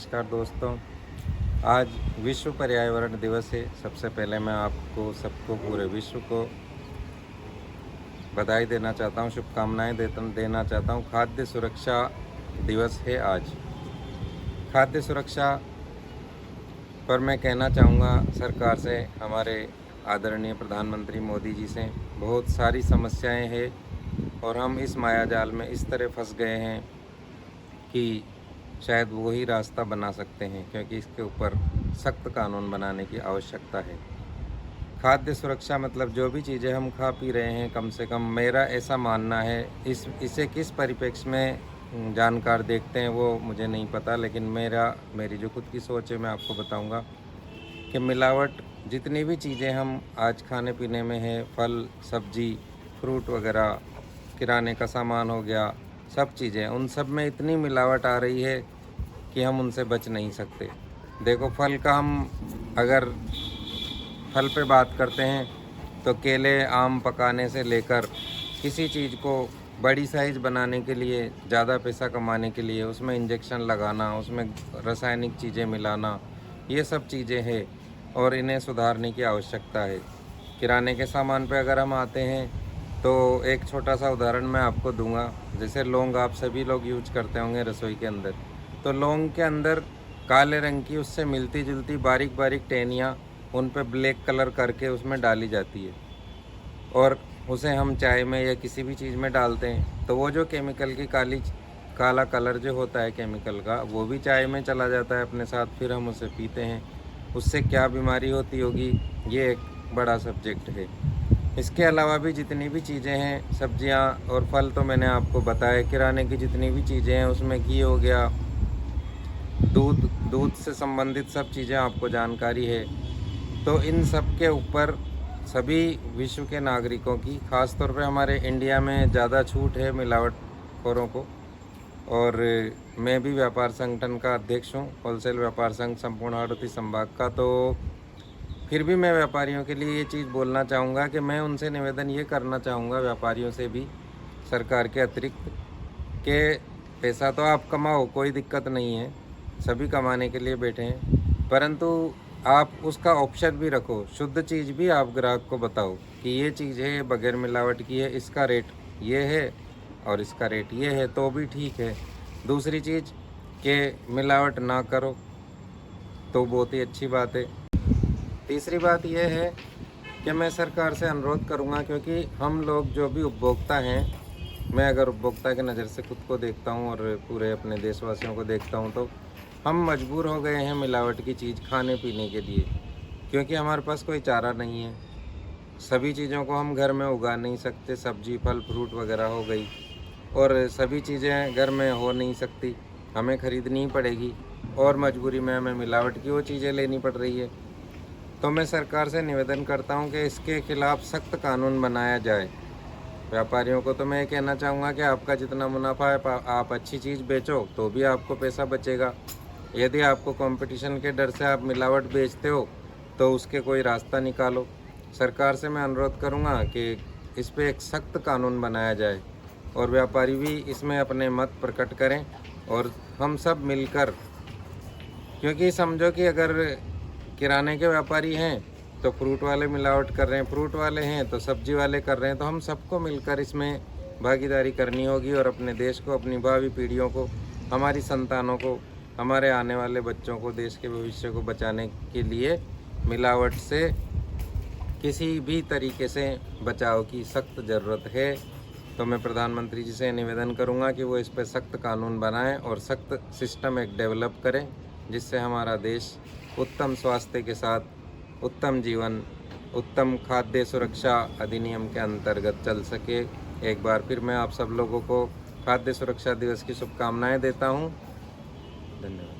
नमस्कार दोस्तों। आज विश्व पर्यावरण दिवस है। सबसे पहले मैं आपको सबको पूरे विश्व को बधाई देना चाहता हूँ, शुभकामनाएं देना चाहता हूँ। खाद्य सुरक्षा दिवस है आज। खाद्य सुरक्षा पर मैं कहना चाहूँगा सरकार से, हमारे आदरणीय प्रधानमंत्री मोदी जी से, बहुत सारी समस्याएं हैं और हम इस मायाजाल में इस तरह फंस गए हैं कि शायद वो ही रास्ता बना सकते हैं, क्योंकि इसके ऊपर सख्त कानून बनाने की आवश्यकता है। खाद्य सुरक्षा मतलब जो भी चीज़ें हम खा पी रहे हैं, कम से कम मेरा ऐसा मानना है, इसे किस परिप्रेक्ष्य में जानकार देखते हैं वो मुझे नहीं पता, लेकिन मेरी जो खुद की सोच है मैं आपको बताऊंगा कि मिलावट जितनी भी चीज़ें हम आज खाने पीने में है, फल सब्जी फ्रूट वगैरह, किराने का सामान हो गया, सब चीज़ें, उन सब में इतनी मिलावट आ रही है कि हम उनसे बच नहीं सकते। देखो, फल का हम अगर फल पे बात करते हैं तो केले आम पकाने से लेकर किसी चीज़ को बड़ी साइज़ बनाने के लिए, ज़्यादा पैसा कमाने के लिए उसमें इंजेक्शन लगाना, उसमें रासायनिक चीज़ें मिलाना, ये सब चीज़ें हैं और इन्हें सुधारने की आवश्यकता है। किराने के सामान पे अगर हम आते हैं तो एक छोटा सा उदाहरण मैं आपको दूंगा। जैसे लौंग आप सभी लोग यूज करते होंगे रसोई के अंदर, तो लौंग के अंदर काले रंग की उससे मिलती जुलती बारीक बारीक टहनियाँ उन पे ब्लैक कलर करके उसमें डाली जाती है और उसे हम चाय में या किसी भी चीज़ में डालते हैं तो वो जो केमिकल की काला कलर जो होता है केमिकल का, वो भी चाय में चला जाता है अपने साथ, फिर हम उसे पीते हैं। उससे क्या बीमारी होती होगी, ये एक बड़ा सब्जेक्ट है। इसके अलावा भी जितनी भी चीज़ें हैं, सब्जियां और फल तो मैंने आपको बताया, किराने की जितनी भी चीज़ें हैं उसमें घी हो गया, दूध से संबंधित सब चीज़ें आपको जानकारी है। तो इन सब के ऊपर सभी विश्व के नागरिकों की, ख़ास तौर पे हमारे इंडिया में ज़्यादा छूट है मिलावटखोरों को। और मैं भी व्यापार संगठन का अध्यक्ष हूँ, होलसेल व्यापार संघ संपूर्ण आड़ती संभाग का। तो फिर भी मैं व्यापारियों के लिए ये चीज़ बोलना चाहूँगा कि मैं उनसे निवेदन ये करना चाहूँगा, व्यापारियों से भी, सरकार के अतिरिक्त, कि पैसा तो आप कमाओ, कोई दिक्कत नहीं है, सभी कमाने के लिए बैठे हैं, परंतु आप उसका ऑप्शन भी रखो, शुद्ध चीज़ भी आप ग्राहक को बताओ कि ये चीज़ है, बगैर मिलावट की है, इसका रेट ये है और इसका रेट ये है, तो भी ठीक है। दूसरी चीज़ कि मिलावट ना करो तो बहुत ही अच्छी बात है। तीसरी बात यह है कि मैं सरकार से अनुरोध करूंगा, क्योंकि हम लोग जो भी उपभोक्ता हैं, मैं अगर उपभोक्ता की नज़र से खुद को देखता हूं और पूरे अपने देशवासियों को देखता हूं, तो हम मजबूर हो गए हैं मिलावट की चीज़ खाने पीने के लिए, क्योंकि हमारे पास कोई चारा नहीं है। सभी चीज़ों को हम घर में उगा नहीं सकते, सब्जी फल फ्रूट वगैरह हो गई, और सभी चीज़ें घर में हो नहीं सकती, हमें ख़रीदनी ही पड़ेगी और मजबूरी में हमें मिलावट की वो चीज़ें लेनी पड़ रही है। तो मैं सरकार से निवेदन करता हूं कि इसके खिलाफ सख्त कानून बनाया जाए। व्यापारियों को तो मैं ये कहना चाहूँगा कि आपका जितना मुनाफा है, आप अच्छी चीज़ बेचो तो भी आपको पैसा बचेगा। यदि आपको कंपटीशन के डर से आप मिलावट बेचते हो तो उसके कोई रास्ता निकालो। सरकार से मैं अनुरोध करूँगा कि इस पे एक सख्त कानून बनाया जाए और व्यापारी भी इसमें अपने मत प्रकट करें और हम सब मिलकर, क्योंकि समझो कि अगर किराने के व्यापारी हैं तो फ्रूट वाले मिलावट कर रहे हैं, फ्रूट वाले हैं तो सब्जी वाले कर रहे हैं, तो हम सबको मिलकर इसमें भागीदारी करनी होगी और अपने देश को, अपनी भावी पीढ़ियों को, हमारी संतानों को, हमारे आने वाले बच्चों को, देश के भविष्य को बचाने के लिए मिलावट से किसी भी तरीके से बचाव की सख्त ज़रूरत है। तो मैं प्रधानमंत्री जी से निवेदन करूंगा कि वो इस पर सख्त कानून बनाएं और सख्त सिस्टम एक डेवलप करें, जिससे हमारा देश उत्तम स्वास्थ्य के साथ उत्तम जीवन, उत्तम खाद्य सुरक्षा अधिनियम के अंतर्गत चल सके। एक बार फिर मैं आप सब लोगों को खाद्य सुरक्षा दिवस की शुभकामनाएं देता हूं। धन्यवाद।